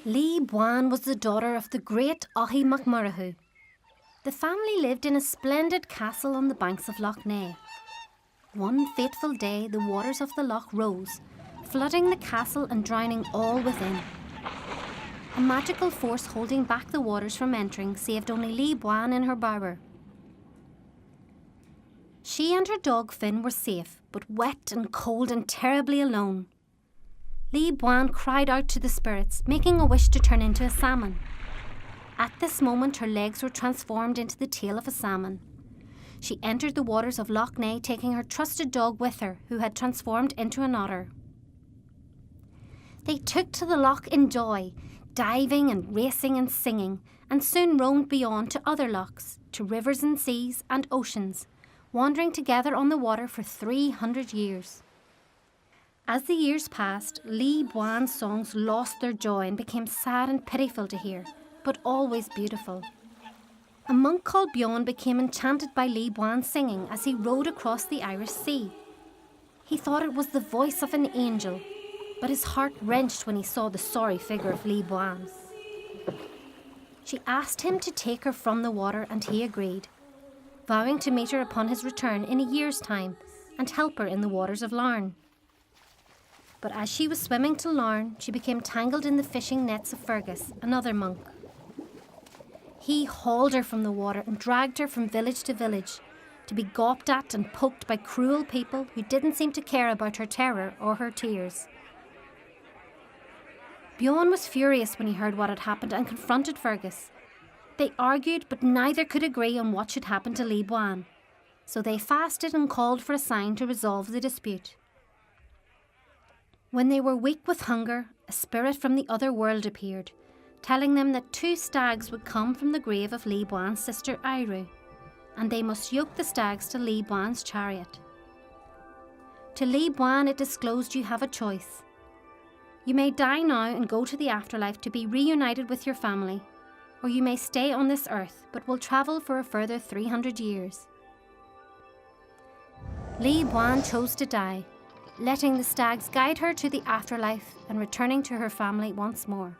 Lee Buan was the daughter of the great Ohi MacMurrough. The family lived in a splendid castle on the banks of Loch Ness. One fateful day, the waters of the loch rose, flooding the castle and drowning all within. A magical force holding back the waters from entering saved only Lee Buan in her bower. She and her dog Finn were safe, but wet and cold and terribly alone. Lee Buan cried out to the spirits, making a wish to turn into a salmon. At this moment, her legs were transformed into the tail of a salmon. She entered the waters of Loch Ness, taking her trusted dog with her, who had transformed into an otter. They took to the loch in joy, diving and racing and singing, and soon roamed beyond to other lochs, to rivers and seas and oceans, wandering together on the water for 300 years. As the years passed, Lee Buan's songs lost their joy and became sad and pitiful to hear, but always beautiful. A monk called Bjorn became enchanted by Lee Buan's singing as he rowed across the Irish Sea. He thought it was the voice of an angel, but his heart wrenched when he saw the sorry figure of Lee Buan. She asked him to take her from the water, and he agreed, vowing to meet her upon his return in a year's time and help her in the waters of Larne. But as she was swimming to Larne, she became tangled in the fishing nets of Fergus, another monk. He hauled her from the water and dragged her from village to village, to be gawped at and poked by cruel people who didn't seem to care about her terror or her tears. Bjorn was furious when he heard what had happened and confronted Fergus. They argued, but neither could agree on what should happen to Lee Buan, so they fasted and called for a sign to resolve the dispute. When they were weak with hunger, a spirit from the other world appeared, telling them that 2 stags would come from the grave of Lee Buan's sister Iru, and they must yoke the stags to Lee Buan's chariot. To Lee Buan it disclosed you have a choice. You may die now and go to the afterlife to be reunited with your family, or you may stay on this earth but will travel for a further 300 years. Lee Buan chose to die, letting the stags guide her to the afterlife and returning to her family once more.